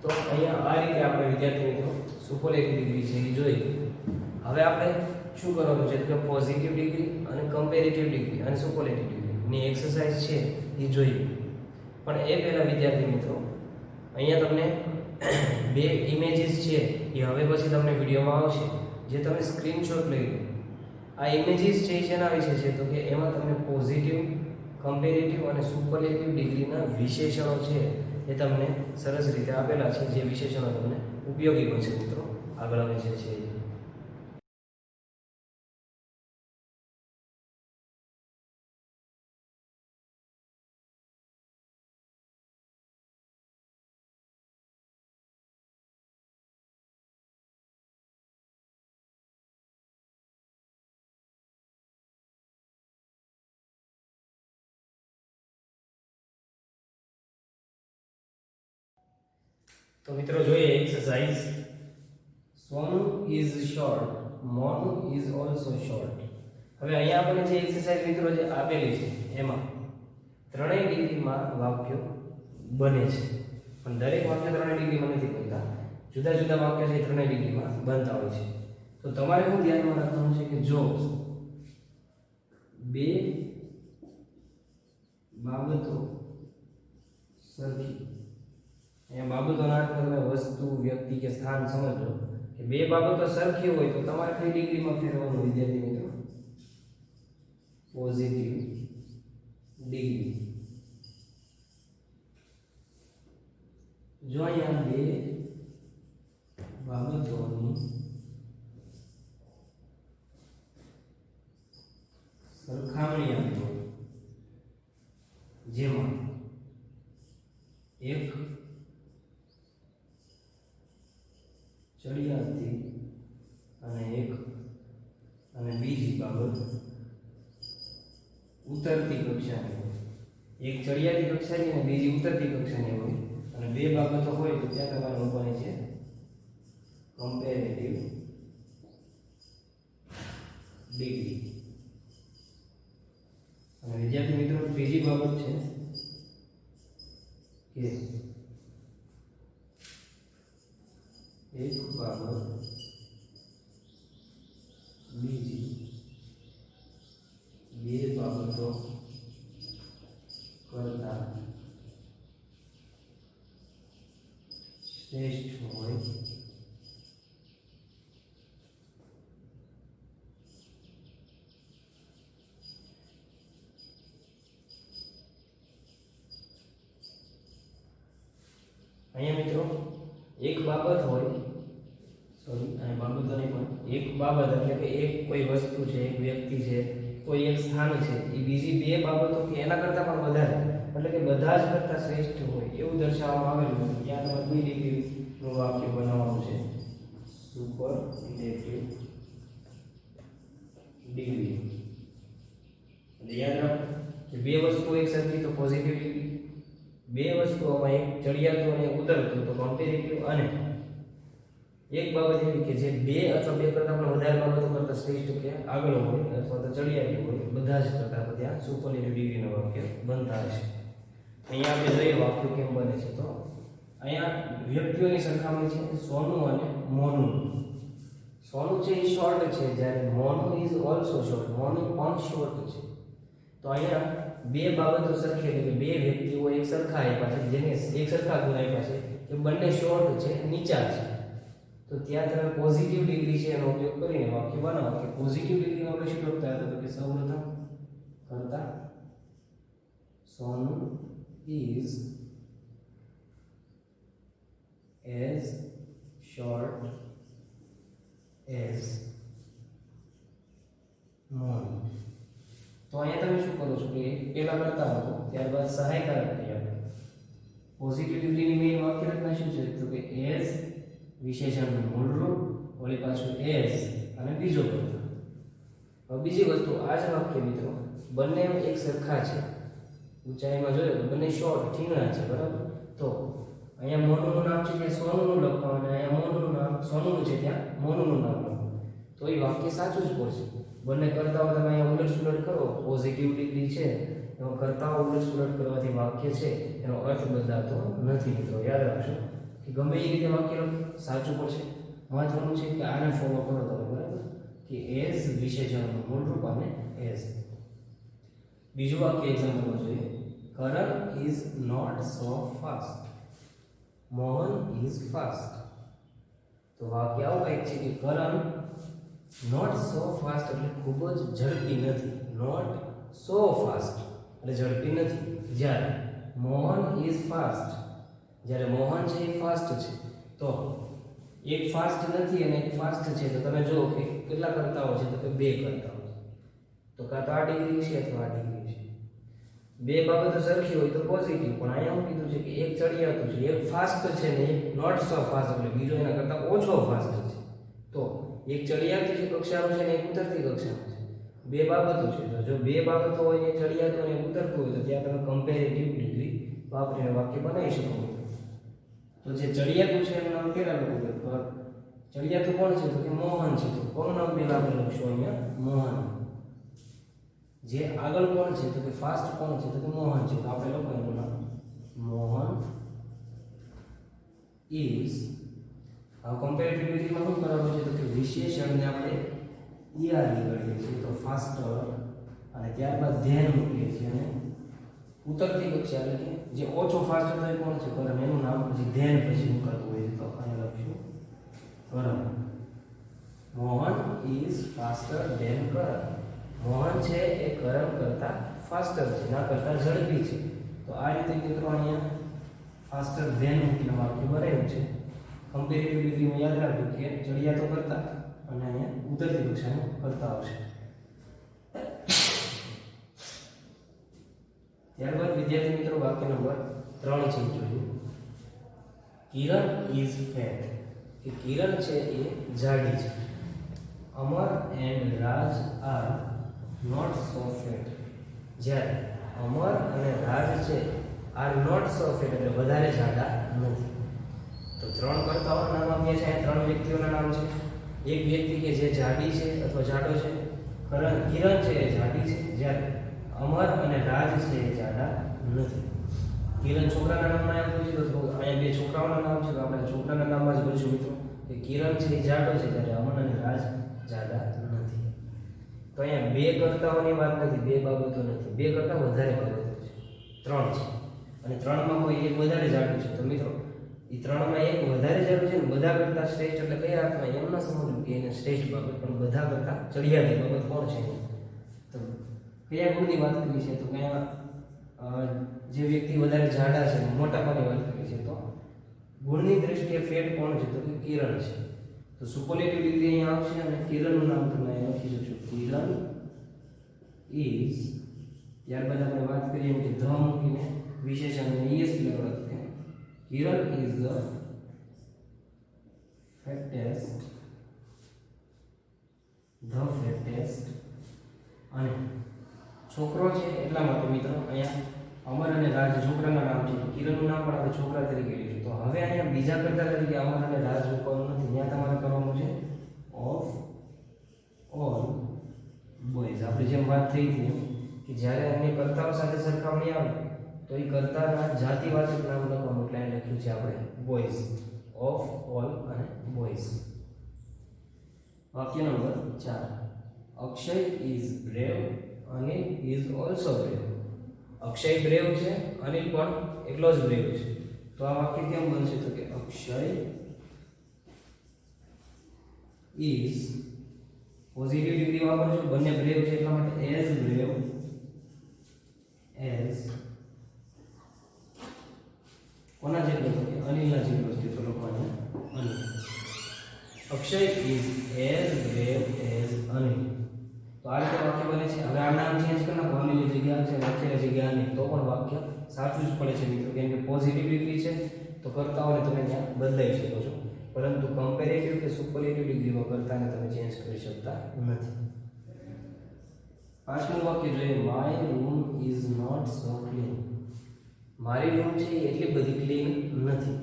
તો અહીંયા આ રીતે આપણે વિદ્યાર્થી મિત્રો સુપરલેટિવ ડિગ્રી છે એ જોઈ. હવે આપણે શું કરવાનું છે? કે પોઝિટિવ ડિગ્રી અને કમ્પેરેટિવ ડિગ્રી અને સુપરલેટિવ ડિગ્રીની એક્સરસાઇઝ છે એ જોઈએ. પણ એ પહેલા વિદ્યાર્થી મિત્રો અહીંયા તમને બે ઇમેજીસ છે એ હવે પછી તમને વિડીયોમાં આવશે, જે તમે સ્ક્રીનશોટ લઈ લો. આ ઇમેજીસ છે એ શેના વિશે છે? તો કે એમાં તમને પોઝિટિવ, કમ્પેરેટિવ અને સુપરલેટિવ ડિગ્રીના વિશેષણો છે એ તમને સરસ રીતે આપેલા છે, જે વિશેષણો તમને ઉપયોગી બનશે મિત્રો આગળ આવે છે. તો મિત્રો જોઈએ exercise. Sonu is short, Monu is also short. હવે અહીંયા આપણને જે એક્સરસાઇઝ મિત્રો જે આપેલી છે એમાં ત્રણેય ડિગ્રીમાં વાક્યો બને છે, પણ દરેક વાક્ય ત્રણેય ડિગ્રીમાં નથી બનતા. જુદા જુદા વાક્ય છે ત્રણેય ડિગ્રીમાં બનતા હોય છે. તો તમારે શું ધ્યાનમાં રાખવાનું છે કે જો બે બાબતો સરખી, અહીંયા બાબતોના અર્થ તમે વસ્તુ, વ્યક્તિ કે સ્થાન સમજો કે બે બાબતો સરખી હોય તો તમારે કઈ ડિગ્રીમાં ફેરવવાનું વિદ્યાર્થી મિત્રો? Positive degree. જો અહીંયા બે બાબતોની સરખામણી આપી હોય જેમાં એક ચડિયાતી અને બીજી બાબત ઉતરતી કક્ષાની, એક ચડિયાતી કક્ષાની અને બીજી ઉતરતી કક્ષાની હોય અને બે બાબતો હોય તો ત્યાં તમારે મૂકવાની છે કમ્પેરેટિવ ડિગ્રી. અને વિદ્યાર્થી મિત્રો ત્રીજી બાબત છે કે એક બાબત બીજી બે બાબતો કરતા શ્રેષ્ઠ હોય અહીંયા મિત્રો એક બાબત હોય, સોરી આ બાબતો નહીં પણ એક બાબત એટલે કે એક કોઈ વસ્તુ છે, એક વ્યક્તિ છે, કોઈ એક સ્થાન છે, એ બીજી બે બાબતો કે એના કરતાં પણ વધારે એટલે કે બધા જ કરતાં શ્રેષ્ઠ હોય એવું દર્શાવવામાં આવેલું છે. ત્યાં તમારે બે ડિગ્રીનું વાક્ય બનાવવાનું છે, સુપરલેટિવ ડિગ્રી. એટલે યાદ રાખો કે બે વસ્તુઓ એક સરખી તો પોઝિટિવ ડિગ્રી, બે વસ્તુઓમાં એક ચડિયાતું અને ઉતરતું તો કમ્પેરેટિવ, અને એક બાબત એવી કે જે બે અથવા બે કરતાં પણ વધારે બાબતો કરતાં શ્રેષ્ઠ કે આગળ હોય અથવા તો ચડિયાતી હોય, બધા જ કરતાં તો ત્યાં સુપરલેટિવ ડિગ્રીનું વાક્ય બનતા હશે. અહીંયા આપણે જોઈએ વાક્ય કેમ બને છે. તો અહીંયા વ્યક્તિઓની સરખામણી છે સોનું અને મોનું. સોનું છે એ શોર્ટ છે, જ્યારે મોનું ઇઝ ઓલસો શોર્ટ, મોનું પણ શોર્ટ છે. તો અહીંયા બે બાબતો સરખી એટલે કે બે વ્યક્તિઓ એક સરખા આપ્યા છે, જેને એક સરખા ગુણ આપ્યા છે કે બંને શોર્ટ છે, નીચા છે. તો ત્યાં તમે પોઝિટિવ ડિગ્રી છે એનો ઉપયોગ કરીને વાક્ય બનાવો કે પોઝિટિવ ડિગ્રીમાં આપણે શું લખતા હતા તો કે સૌપ્રથમ કરતા સોનું is as short as moon. તો અહીંયા તમે શું કરો છો કે પહેલા કરતા હતો ત્યારબાદ સહાયકારક ક્રિયા પોઝિટિવ ડિગ્રીની મેઇન વાક્ય રચના શું છે તો કે as વિશેષણનું મૂળરૂપ, વળી પાછું as અને બીજો કરતા. હવે બીજી વસ્તુ આ જ વાક્ય મિત્રો બંને એક સરખા છે, ઊંચાઈમાં જોઈએ તો બંને શોર્ટ ઠીંગણા છે, બરાબર. તો અહીંયા મોનુનું નામ છે ત્યાં સોનુનું લખવાનું અને અહીંયા મોનુનું નામ સોનુનું છે ત્યાં મોનુનું નામ લખવાનું, તો એ વાક્ય સાચું જ પડશે. બંને કરતાઓ તમે અહીંયા ઉલટ-સુલટ કરો, પોઝિટિવ ડિગ્રી છે એમાં કરતાઓ ઉલટ-સુલટ કરવાથી વાક્ય છે એનો અર્થ બદલાતો નથી. મિત્રો યાદ રાખશો કે ગમે એ રીતે વાક્ય સાચું પડશે. મહત્વનું છે કે આને ફોલો કરો તમે, બરાબર, કે એઝ વિશેષણનું મૂળરૂપ અને એઝ. બીજું વાક્ય એક્ઝામ્પલમાં જોઈએ, Karan is not so fast. Mohan is fast. તો વાક્ય આવું કંઈક છે કે Karan not so fast એટલે ખૂબ જ ઝડપી નથી, not so fast એટલે ઝડપી નથી. જ્યારે Mohan is fast, જ્યારે મોહન છે એ ફાસ્ટ છે. તો એક ફાસ્ટ નથી અને એક ફાસ્ટ છે, તો તમે જુઓ કે કેટલા કરતાઓ છે તો કે બે કરતાઓ છે. તો કાં તો આ ડિગ્રી છે અથવા આ ડિગ્રી છે. બે બાબતો સરખી હોય તો પોઝિટિવ, પણ અહીંયા હું કીધું છે કે એક ચડિયાતું છે, એક ફાસ્ટ છે ને એક નોટ સો ફાસ્ટ એટલે બીજો એના કરતાં ઓછો ફાસ્ટ છે. તો એક ચડિયાતી જે કક્ષાનું છે ને એક ઉતરતી કક્ષાનું છે. બે બાબતો છે, તો જો બે બાબતો હોય ને ચડિયાતું અને ઉતરતું હોય તો ત્યાં તમે કમ્પેરેટિવ ડિગ્રી વાપરીને વાક્ય બનાવી શકો. તો જે ચડિયાતું છે એનું નામ કેલા લખવું છે? ચડિયાતું કોણ છે તો કે મોહન છે. તો કોનું નામ પહેલા આપણે લખશું અહીંયા? મોહન. જે આગળ કોણ છે તો કે ફાસ્ટ કોણ છે તો કે મોહન છે. તો આપણે લખો એનું નામ મોહન ઇઝ. આ કમ્પેરેટિવ ડિગ્રીમાં શું કરવાનું છે તો કે વિશેષણને આપણે ઈઆર નીકળીએ છીએ તો ફાસ્ટર, અને ત્યારબાદ ધ્યાન મૂકીએ છીએ અને ઉતરતી કક્ષા એટલે કે જે ઓછો ફાસ્ટ હતો એ કોણ છે? કરમ. એનું નામ પછી ધ્યાન પછી મૂકાતું હોય તો અહીંયા લખશું કરમ. મોહન ઇઝ ફાસ્ટર ધેન કરમ. મોહન છે એ કરમ કરતા ફાસ્ટર છે, ના કરતા ઝડપી છે. તો આ રીતે મિત્રો અહીંયા ફાસ્ટર ધેન મૂકીને વાક્ય બનાવ્યું છે. કમ્પેરેટિવ ડિગ્રીમાં યાદ રાખજો કે ચડિયાતો કરતા અને અહીંયા ઉતરતી કક્ષાનું કરતા આવશે. ત્યારબાદ વિદ્યાર્થી મિત્રો વાક્ય નંબર 3 છે જોયું. Kiran is fat. કે કિરણ છે એ જાડી છે. Amar and Raj are not so fat. જ્યારે અમર અને રાજ છે આર નોટ સો ફેટ એટલે વધારે જાડા નથી. તો ત્રણ કર્તાઓના નામ આપ્યા છે. ત્રણ વ્યક્તિઓના નામ છે. એક વ્યક્તિ કે જે જાડી છે અથવા જાડો છે, કિરણ છે એ જાડી છે, જ્યારે અમર અને રાજ છે એ જાડા નથી. કિરણ છોકરાના નામમાં આપ્યું છે તો અહીંયા બે છોકરાઓના નામ છે તો આપણે છોકરાના નામમાં જ બોલશું મિત્રો કે કિરણ છે એ જાડો છે, જ્યારે અમર અને રાજ જાડા નથી. તો અહીંયા બે કર્તાઓની વાત નથી, બે બાબતો નથી, બે કરતા વધારે બાબતો છે. ત્રણ છે અને ત્રણમાં કોઈ એક વધારે જાડું છે. તો મિત્રો એ ત્રણમાં એક વધારે જાડું છે ને બધા કરતા શ્રેષ્ઠ એટલે કયા અર્થમાં એમ ન સમજવું કે એને શ્રેષ્ઠ બાબત, પણ બધા કરતા ચડિયાતી બાબત કોણ છે? તો કયા ગુણની વાત કરી છે? તો કયા જે વ્યક્તિ વધારે જાડા છે, મોટાપાની વાત કરી છે, તો ગુણની દ્રષ્ટિએ ફેટ કોણ છે? તો કે કિરણ છે. તો સુપરલેટિવ ડિગ્રી અહીંયા આવશે અને કિરણનું નામ તમે અહીંયા લખી શકશો. કિરણ ઇઝ, ત્યારબાદ આપણે વાત કરીએ કે ધ મૂકીને વિશેષણ ES લગાડો. કિરણ ઇઝ ધ ફેટેસ્ટ, અને છોકરો છે એટલા માટે મિત્રો અહીંયા અમર અને રાજ છોકરાના નામ છે. કિરણનું નામ પણ આપણે છોકરા તરીકે લઈશું. તો હવે અહીંયા બીજા કરતા તરીકે અમર અને રાજ મૂકવાનું નથી, ત્યાં તમારે કરવાનું છે ઓફ ઓલ બોયઝ. આપણે જેમ વાત થઈ હતી કે જ્યારે અન્ય કર્તાઓ સાથે સરખામણી આવે તો એ કર્તાના જાતિવાચક નામ લખવાનું, એટલે અહીં લખ્યું છે આપણે બોયઝ, ઓફ ઓલ અને બોયઝ. વાક્ય number 4. Akshay is brave, Anil is also brave. Akshay brave છે, અનિલ પણ એટલો જ બ્રેવ છે. તો આ વાક્ય કેમ બનશે? તો કે અક્ષય ઇઝ, પોઝિટિવ ડિગ્રી વાપરશું, બંને બ્રેવ છે એટલા માટે એઝ બ્રેવ એઝ કોના જેટલો છે? અનિલના જેટલો છે. તો લખવાનું Anil. Akshay is as brave as Anil. તો આ રીતે વાક્ય બને છે. હવે આ નામ ચેન્જ કરી નાખો, અનિલની જગ્યાએ છે, અક્ષયની જગ્યાએ અનિલ, તો પણ વાક્ય સાચું જ પડે છે મિત્રો, કેમ કે પોઝિટિવ ડિગ્રી છે તો કર્તાઓને તમે ત્યાં બદલાઈ શકો છો, પરંતુ કમ્પેરેટિવ કે સુપરલેટિવ ડિગ્રીમાં કર્તાને તમે ચેન્જ કરી શકતા નથી. પાંચમું વાક્ય જોઈએ. My room is not so clean. મારી રૂમ છે એ એટલી બધી ક્લીન નથી.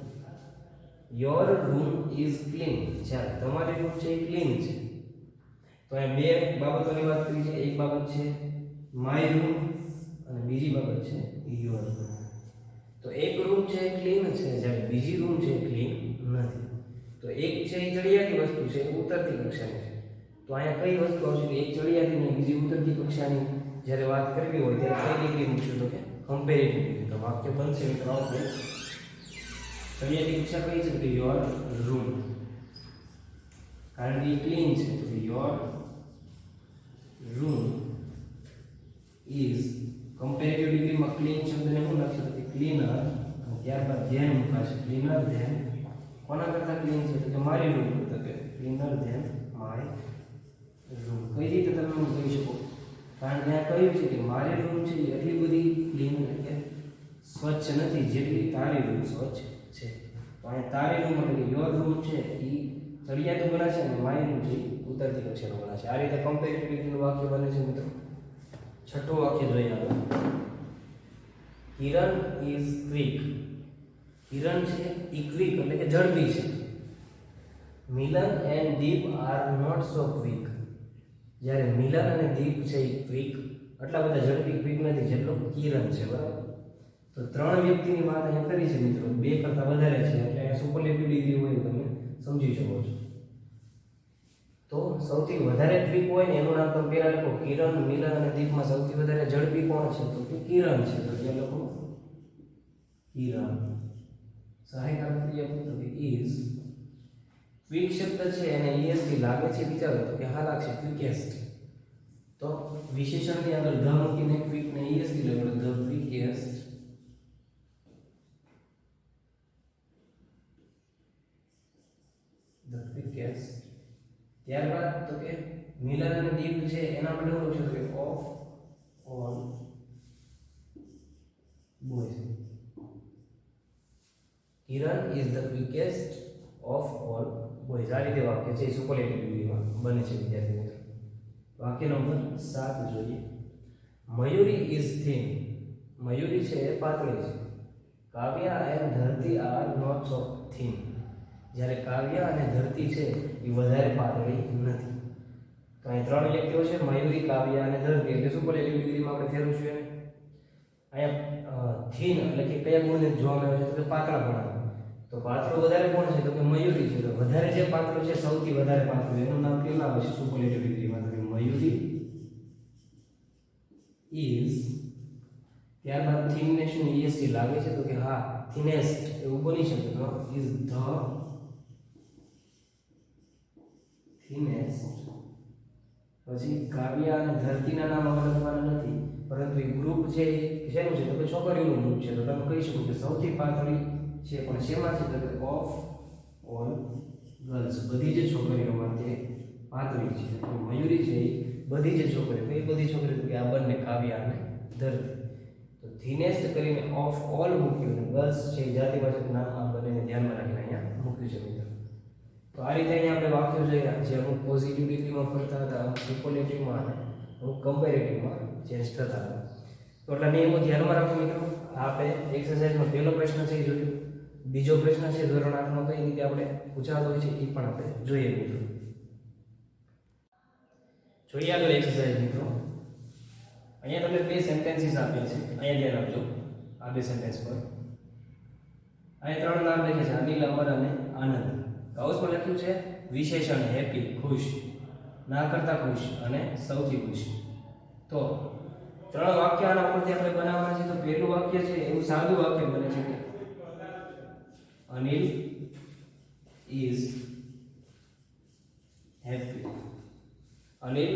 Your room is clean. જ્યારે તમારી રૂમ છે એ ક્લીન છે. તો અહીંયા બે બાબતોની વાત કરી છે. એક બાબત છે માય રૂમ અને બીજી બાબત છે યોર રૂમ. તો એક રૂમ છે એ ક્લીન છે, જ્યારે બીજી રૂમ છે એ ક્લીન નથી. તો એક છે એ ચડિયાતી વસ્તુ છે, ઉતરતી કક્ષાની છે. તો અહીંયા કઈ વસ્તુ આવશે કે એક ચડિયાતી ને બીજી ઉતરતી કક્ષાની જ્યારે વાત કરવી હોય ત્યારે કઈ ડિગ્રી મૂકશું? તો કે કમ્પેરેટિવ ડિગ્રી. તો વાક્ય બનશે મિત્રો આપણે ચડિયાતી કક્ષા કઈ છે? કે યોર રૂમ, કારણ કે એ ક્લીન છે. તો યોર રૂમ ઇઝ, કમ્પેરેટિવ ડિગ્રીમાં ક્લીન શબ્દને શું લખશું? તો ક્લીનર, અને ત્યારબાદ ધેન મૂકાશે. ક્લીનર ધેન, કોના કરતા ક્લીન છે? તો કે મારી રૂમ. તો કે ક્લીનર ધેન માય રૂમ. કઈ રીતે તમે એમ કહી શકો? કારણ કે ત્યાં કહ્યું છે કે મારી રૂમ છે એટલી બધી ક્લીન એટલે કે સ્વચ્છ નથી જેટલી તારી રૂમ સ્વચ્છ છે. તો અહીંયા તારી રૂમ એટલે કે યોર રૂમ છે એ ચડિયાતું ગણાશે અને માય રૂમ છે ઉતરતી કક્ષાનો ગણાશે. આ રીતે કમ્પેરેટિવ ડિગ્રીનું વાક્ય બને છે મિત્રો. છઠ્ઠું વાક્ય જોઈએ આપણે. કિરણ ઇઝ ક્વિક. કિરણ છે એ ક્વિક એટલે કે ઝડપી છે. Milan and Deep are not so quick. જ્યારે મિલન અને દીપ છે એ ક્વિક, એટલા બધા ઝડપી ક્વિક નથી જેટલો કિરણ છે. બરાબર. તો ત્રણ વ્યક્તિની વાત અહીંયા કરી છે મિત્રો, બે કરતા વધારે છે એટલે અહીંયા સુપરલેટિવ ડિગ્રી હોય તમે સમજી શકો છો. તો સૌથી વધારે ક્વિક હોય ને એનું નામ તમે પહેલા લખો. કિરણ, મિલન અને દીપમાં સૌથી વધારે ઝડપી કોણ છે? તો કે કિરણ છે. તો ત્યાં લખો કિરણ. સહાયકાર ક્રિયા તો કે ઇઝ. ક્વિક શબ્દ છે અને ES થી લાગે છે વિચારો તો કે હા લાગશે ક્વિકેસ્ટ. તો વિશેષણની આગળ ધ મૂકીને ક્વિક ને ES થી લગાડો. ધ ક્વિકેસ્ટ. ધ ક્વિકેસ્ટ. ત્યારબાદ તો કે મિલન અને દીપ છે એના માટે શું લખશો? તો કે of all boys. Kiran is the quickest of all boys. આ રીતે વાક્ય છે સુપરલેટિવ ડિગ્રીમાં બને છે વિદ્યાર્થી મિત્રો. વાક્ય નંબર 7 જોઈએ. Mayuri is thin. મયુરી છે એ પાતળી છે. કાવ્યા એન્ડ ધરતી આર નોટ સો થિન. જ્યારે કાવ્ય અને ધરતી છે એ વધારે પાતળી નથી. તો અહીં ત્રણ વ્યક્તિઓ છે, મયુરી, કાવ્ય અને ધરતી. એટલે સુપરલેટિવ ડિગ્રીમાં આપણે ફેરવશું. અહીંયા થીન એટલે કે કયા ગુણને જોવામાં આવે છે તો કે પાતળાપણા. તો પાતળો વધારે કોણ છે તો કે મયુરી છે. તો વધારે જે પાતળો છે, સૌથી વધારે પાતળો, એનું નામ કેવું આવે છે સુપરલેટિવ ડિગ્રીમાં? તો કે મયુરી ઇઝ, ત્યારબાદ થિનનેસ નું ઈએસટી લાગે છે તો કે હા થિનેસ્ટ એવું બની શકે. તો ઇઝ ધ થિનેસ્ટ. પછી કાવ્ય અને ધરતીના નામ આપણે લખવાના નથી, પરંતુ એ ગ્રુપ છે એ શેનું છે તો કે છોકરીઓનું ગ્રુપ છે. તો તમે કહી શકો કે સૌથી પાતળી છે, પણ શેમાં છે તો કે ઓફ ઓલ ગર્લ્સ, બધી જ છોકરીઓમાં તે પાતળી છે. તો મયુરી છે એ બધી જ છોકરીઓ, કઈ બધી છોકરીઓ તો કે આ બંને કાવ્ય અને ધરતી. તો થિનેસ્ટ કરીને ઓફ ઓલ મૂક્યું, ગર્લ્સ છે જાતિવાચક નામ આ બંનેને ધ્યાનમાં રાખીને અહીંયા મૂક્યું છે મિત્રો. તો આ રીતે અહીંયા આપણે વાક્યો જોયા જે અમુક પોઝિટિવ ડિગ્રીમાં ફરતા હતા, અમુક સુપરલેટિવમાં અને અમુક કમ્પેરેટિવમાં ચેન્જ થતા હતા. તો એટલા નિયમો ધ્યાનમાં રાખો મિત્રો. આપણે એક્સરસાઇઝમાં પહેલો પ્રશ્ન છે એ જોયું, બીજો પ્રશ્ન છે ધોરણ 8 માં કઈ રીતે આપણે પૂછાતો હોય છે એ પણ આપણે જોઈએ મિત્રો. જોઈએ આગળ એક્સરસાઇઝ મિત્રો. અહીંયા તમને બે સેન્ટેન્સીસ આપ્યા છે, અહીંયા ધ્યાન આપજો આ બે સેન્ટેન્સ પર. અહીંયા ત્રણ નામ લખે છે, અનિલ, અમર અને આનંદ. કાઉસમાં લખ્યું છે વિશેષણ હેપી, ખુશ, ના કરતા ખુશ અને સૌથી ખુશ. તો ત્રણ વાક્ય આના ઉપરથી આપણે બનાવવાના છે. તો પહેલું વાક્ય છે એવું સાદું વાક્ય બને છે કે અનિલ ઇઝ હેપી. અનિલ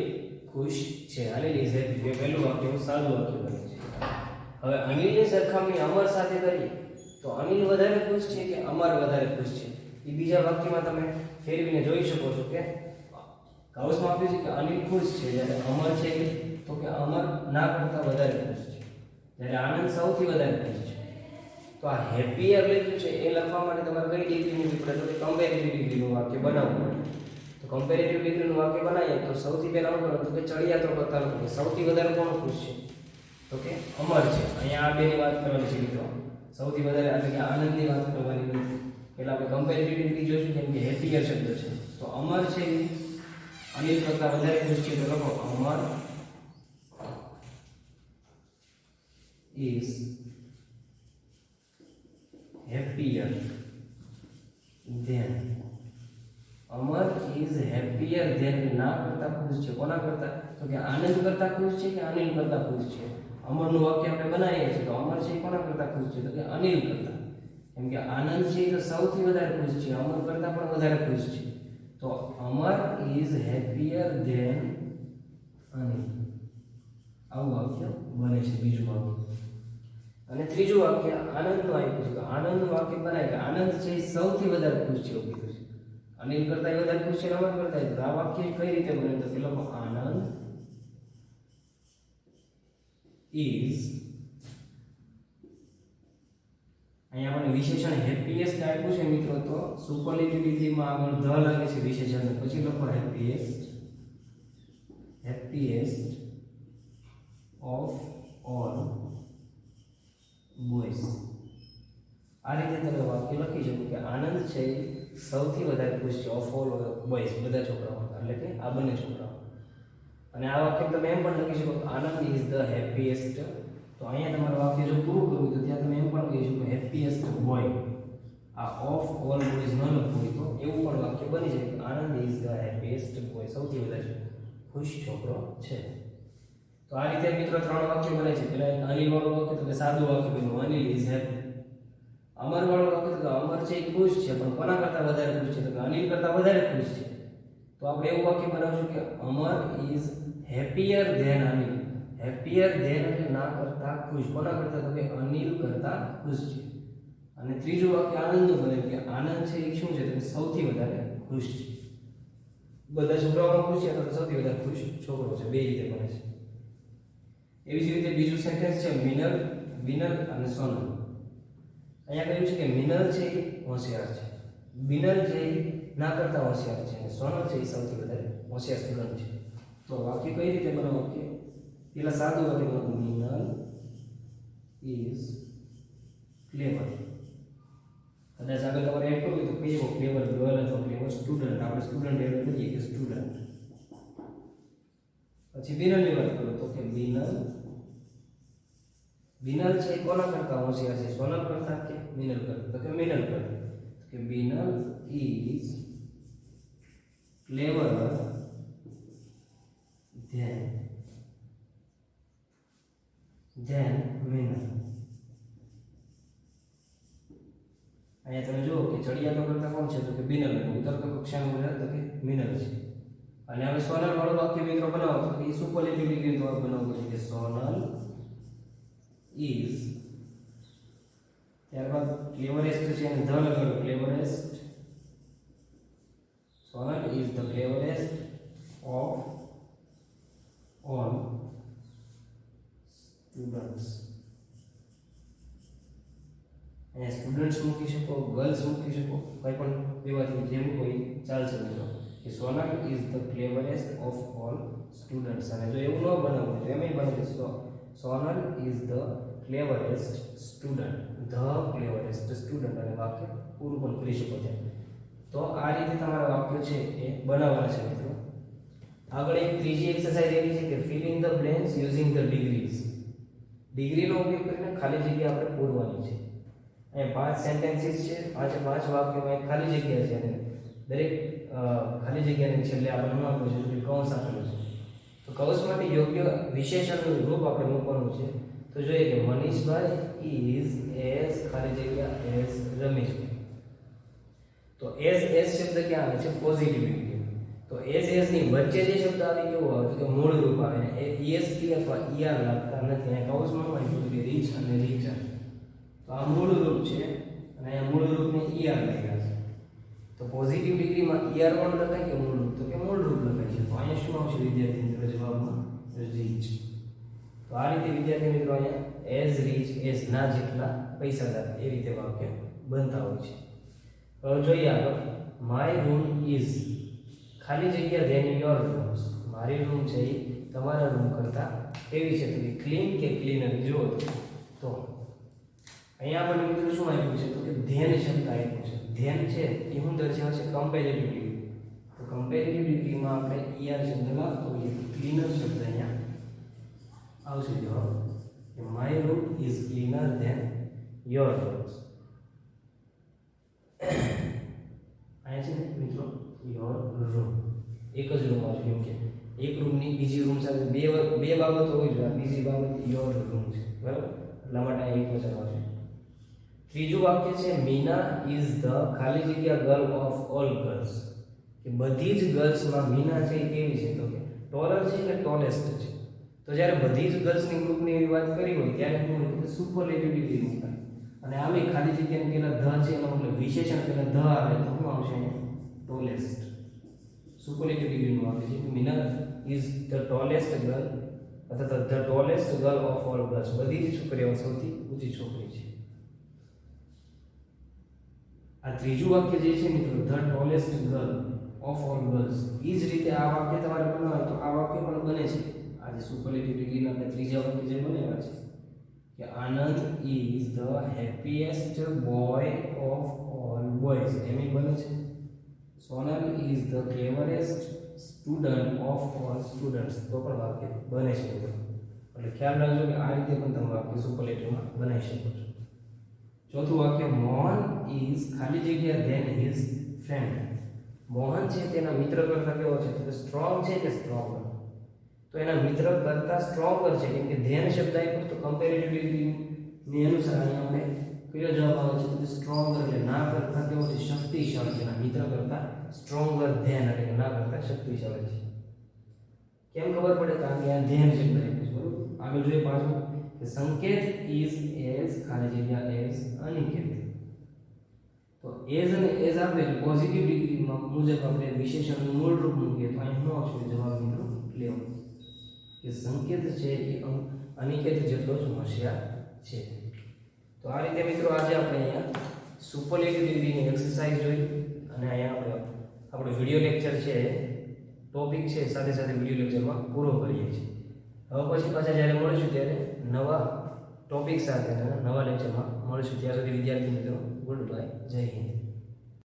ખુશ છે. Anil is happy. એ પહેલું વાક્ય એવું સાદું વાક્ય બને છે. હવે અનિલની સરખામણી અમર સાથે કરીએ તો અનિલ વધારે ખુશ છે કે અમર વધારે ખુશ છે એ બીજા વાક્યમાં તમે ફેરવીને જોઈ શકો છો કે કાઉસમાં આપ્યું છે કે અનિલ ખુશ છે, જ્યારે અમર છે તો કે અમર ના કરતા વધારે ખુશ છે, જ્યારે આનંદ સૌથી વધારે ખુશ છે. તો આ હેપીયર લખ્યું છે એ લખવા માટે તમારે કઈ ડિગ્રીની જરૂર પડે તો કે કમ્પેરેટિવ ડિગ્રીનું વાક્ય બનાવવું પડે. તો કમ્પેરેટિવ ડિગ્રીનું વાક્ય બનાવીએ તો સૌથી પહેલા શું કરો તો કે ચડિયાતો કરતા લોકો સૌથી વધારે કોણ ખુશ છે તો કે અમર છે. અહીંયા આ બેની વાત કરવાની છે મિત્રો, સૌથી વધારે એટલે કે આનંદની વાત કરવાની નથી. એટલે આપણે કમ્પેરેટિવ ડિગ્રી જોઈશું કેમ કે હેપીયર શબ્દ છે. તો અમર છે અનિલ કરતા વધારે ખુશ છે, તો લખો અમર is happier than. Amar is happier than ના કરતા ખુશ છે. કોના કરતા તો કે આનંદ કરતા ખુશ છે કે અનિલ કરતા ખુશ છે. અમરનું વાક્ય આપણે બનાવીએ છીએ તો અમર છે કોના કરતા ખુશ છે તો કે અનિલ કરતા. કેમ કે આનંદ છે તો સૌથી વધારે ખુશ છે, અમર કરતા પણ વધારે ખુશ છે. તો અમર is happier than અનિલ. આવું વાક્ય બને છે બીજું વાક્ય. અને ત્રીજું વાક્ય આનંદનું આપ્યું છે. તો આનંદનું વાક્ય બનાય કે આનંદ છે સૌથી વધારે ખુશ છે એવું કીધું છે. અનિલ કરતા વધારે ખુશ છે, અમર કરતા. તો આ વાક્ય કઈ રીતે બને તો કે લખો આનંદ is, અહીંયા આપણે વિશેષણ હેપીએસ્ટ આપ્યું છે મિત્રો, તો સુપરલેટિવ ડિગ્રીમાં આગળ ધ લાગે છે વિશેષણ, પછી લખો હેપીએસ્ટ ઓફ ઓલ બોયઝ. આ રીતે તમે વાક્ય લખી શકો કે આનંદ છે સૌથી વધારે ખુશ છે ઓફ ઓલ બોયઝ, બધા છોકરાઓ, એટલે કે આ બંને છોકરાઓ. અને આ વાક્ય તમે એમ પણ લખી શકો આનંદ ઇઝ ધ હેપીએસ્ટ. તો અહીંયા તમારું વાક્ય જો પૂરું કરવું તો ત્યાં તમે એમ પણ કહી શકો હેપીએસ્ટ બોય. આ ઓફ ઓલ બોયઝ ન લખવું હોય તો એવું પણ વાક્ય બની જાય કે Anand is the happiest boy, સૌથી વધારે ખુશ છોકરો છે. તો આ રીતે મિત્રો ત્રણ વાક્ય બને છે. પેલા એક અનિલ વાળું વાક્ય તો કે સાદું વાક્ય બન્યું અનિલ ઇઝ હેપી. અમર વાળું વાક્ય તો કે અમર છે એ ખુશ છે પણ કોના કરતા વધારે ખુશ છે તો કે અનિલ કરતા વધારે ખુશ છે. તો આપણે એવું વાક્ય બનાવશું કે Amar is happier than Anil. Happier than એટલે ના કરતા ખુશ, કોના કરતા તો કે અનિલ કરતા ખુશ છે. અને ત્રીજું વાક્ય આનંદનું બને કે આનંદ છે એ શું છે તો સૌથી વધારે ખુશ છે. બધા છોકરાઓ ખુશ છે તો સૌથી વધારે ખુશ છોકરો છે. બે રીતે બને છે. એવી જ રીતે બીજું સેન્ટેન્સ છે મિનલ અને સોનલ. અહીંયા કહ્યું છે કે મિનલ છે એ હોશિયાર છે, બિનલ છે એ ના કરતા હોશિયાર છે, અને સોનલ છે એ સૌથી વધારે હોશિયાર સ્ટુડન્ટ છે. તો વાક્ય કઈ રીતે બનાવવું કે પેલા સાદું વાક્ય મિનલ ઇઝ ક્લેવર. કદાચ આગળ તમારે એડ કરવું હોય તો કયો ક્લેવર ગર્લ અથવા ક્લેવર સ્ટુડન્ટ. આપણે સ્ટુડન્ટ એડ કરીએ કે સ્ટુડન્ટ. પછી બિનલની વાત કરો તો કે બિનલ છે એ કોના કરતા હોશિયાર છે? સોનલ કરતા કે મિનલ કરતા? તો કે મિનલ કરતા. કે Binal is clever than Minal. અહીંયા તમે જુઓ કે ચડિયાતો કરતા કોણ છે? તો કે બિનલ. ઉત્તર કક્ષાનું બોલ્યા તો કે મિનલ છે. અને હવે સોનલ વાળું વાક્ય મિત્રો બનાવો તો એ સુપરલેટિવ ડિગ્રી દ્વારા બનાવવું છે કે સોનલ ઇઝ, ત્યારબાદ ક્લેવરેસ્ટ છે અને ધ લગાડો. Cleverest, Sonal is the cleverest of all students. અહીંયા સ્ટુડન્ટ્સ મૂકી શકો, ગર્લ્સ મૂકી શકો, કંઈ પણ બેમાંથી જેવું કોઈ ચાલશે મિત્રો. કે Sonal is the cleverest of all students. અને જો એવું ન બનાવવું તો એમ બને Sonal is the cleverest student, the cleverest student, અને વાક્ય પૂરું પણ કરી શકો છો. તો આ રીતે તમારા વાક્યો છે એ બનાવવાના છે મિત્રો. આગળ એક ત્રીજી એક્સરસાઇઝ એવી છે કે fill in the blanks using the degrees. ડિગ્રીનો ઉપયોગ કરીને ખાલી જગ્યા આપણે પૂરવાની છે. અહીંયા 5 સેન્ટેન્સીસ છે, 5 વાક્યોમાં ખાલી જગ્યા છે અને દરેક ખાલી જગ્યાની છેલ્લે આપણે શું આપ્યું છે? કૌંસ આપેલું છે. તો કૌંસમાંથી યોગ્ય વિશેષણનું રૂપ આપણે મૂકવાનું છે. તો જોઈએ કે મનીષભાઈ ઇઝ એઝ ખાલી જગ્યા એઝ રમેશભાઈ. તો એઝ શબ્દ ક્યાં આવે છે? Positive degree. તો એઝ ની વચ્ચે જે શબ્દ આવે કેવો આવે? તો કે મૂળ રૂપ આવે. એ ESP અથવા ER લાગતા નથી. અહીંયા કૌંસમાં આવ્યું કે રીચ અને રીચર. તો આ મૂળ રૂપ છે અને અહીંયા મૂળ રૂપને ER લાગ્યા છે. તો પોઝિટિવ ડિગ્રીમાં ER વાળું લખાય કે મૂળ રૂપ? તો કે મૂળ રૂપ લખાય છે. તો અહીંયા શું આવશે વિદ્યાર્થી મિત્રો જવાબમાં? રીચ. તો આ રીતે વિદ્યાર્થી મિત્રો અહીંયા એઝ રીચ એઝ ના જેટલા પૈસાદાર એ રીતે વાક્ય બનતા હોય છે. હવે જોઈએ આગળ. માય રૂમ ઇઝ ખાલી જગ્યા ધેન યોર રૂમ્સ. મારી રૂમ છે એ તમારા રૂમ કરતાં કેવી છે? તો કે ક્લીન કે ક્લીનર. જુઓ તો અહીંયા આપણને મિત્રો શું આપ્યું છે? તો કે ધેન શબ્દ આપ્યો છે. ધેન છે એ શું દર્શાવે છે? Comparative degree. તો કમ્પેરેટિવ ડિગ્રીમાં આપણે ER શબ્દ લાગતો હોઈએ તો ક્લીનર શબ્દ અહીંયા આવશે જવાબ કે my room is cleaner than your rooms. અહીંયા છે ને મિત્રો યોર રૂમ એક જ રૂમ આવશે, કેમ કે એક રૂમની બીજી રૂમ સાથે બે બાબતો હોય છે. બીજી બાબત યોર રૂમ છે, બરાબર? એટલા માટે આ એક વચન આવશે. ત્રીજું વાક્ય છે મીના ઇઝ ધ ખાલી જગ્યા ગર્લ ઓફ ઓલ ગર્લ્સ. કે બધી જ ગર્લ્સમાં મીના છે એ કેવી છે? તો કે ટોલર છે કે ટોલેસ્ટ છે. તો જ્યારે બધી જ ગર્લ્સની ગ્રુપની એવી વાત કરી હોય ત્યારે શું હોય? તો સુપરલેટિવ ડિગ્રી મૂકાય. અને આવી ખાલી જગ્યાની પહેલા ધ છે એનો મતલબ વિશેષણ પહેલા ધ આવે તો શું આવશે? ટોલેસ્ટ. સુપરલેટિવ ડિગ્રીનું વાક્ય છે કે Meena is the tallest girl અથવા the tallest girl of all girls. બધી જ છોકરીઓ સૌથી ઊંચી છોકરી છે. આ ત્રીજું વાક્ય જે છે મિત્રો the tallest girl of all girls, એ જ રીતે આ વાક્ય તમારે બનાવવાનું તો આ વાક્ય પણ બને છે. આ જે સુપરલેટિવ ડિગ્રીના આપણે ત્રીજા વાક્ય જે બનાવ્યા છે કે Anand is the happiest boy of all boys, એમ બને છે. Sonal is the cleverest student of all students, તો પણ વાક્ય બને છે મિત્રો. એટલે ખ્યાલ રાખજો કે આ રીતે પણ તમે વાક્ય સુપરલેટિવમાં બનાવી શકો છો. ચોથું વાક્ય મોહન ઇઝ ખાલી જગ્યા ધેન હિઝ ફ્રેન્ડ. મોહન છે તેના મિત્ર કરતા કેવો છે? તો સ્ટ્રોંગ છે કે સ્ટ્રોંગર? તો એના મિત્ર કરતા સ્ટ્રોંગર છે, કેમ કે ધેન શબ્દ આપ્યો તો કમ્પેરેટિવ ડિગ્રીની અનુસાર અહીંયા આપણે કયો જવાબ આવે છે? તો સ્ટ્રોંગર એટલે ના કરતા કેવો છે? શક્તિશાળી છે. એના મિત્ર કરતા સ્ટ્રોંગર ધેન એટલે ના કરતા શક્તિશાળી છે. કેમ ખબર પડે? કારણ કે આ ધેન શબ્દ આપ્યો છે, બરોબર? આગળ જોઈએ પાછું કે સંકેત ઇઝ એઝ ખાલી જગ્યા એઝ અનિકેત. તો એઝ અને એઝ આપે પોઝિટિવ ડિગ્રીમાં મુજબ આપણે વિશેષણનું મૂળ રૂપ મૂકીએ તો અહીં શું આવશે જવાબ મિત્રો? ક્લેવર. કે સંકેત છે એ અનિકેત જેટલો જ હોશિયાર છે. તો આ રીતે મિત્રો આજે આપણે અહીંયા સુપરલેટિવ ડિગ્રીની એક્સરસાઇઝ જોઈ અને અહીંયા આપણે આપણો વિડિયો લેક્ચર છે ટોપિક છે સાથે સાથે વિડિયો લેક્ચરમાં પૂરો કરીએ છીએ. હવે પછી પાછા જ્યારે મળીશું ત્યારે નવા ટોપિક સાથે નવા લેક્ચરમાં મળીશું. ત્યાં સુધી વિદ્યાર્થી મિત્રો ગુડ બાય, જય હિન્દ.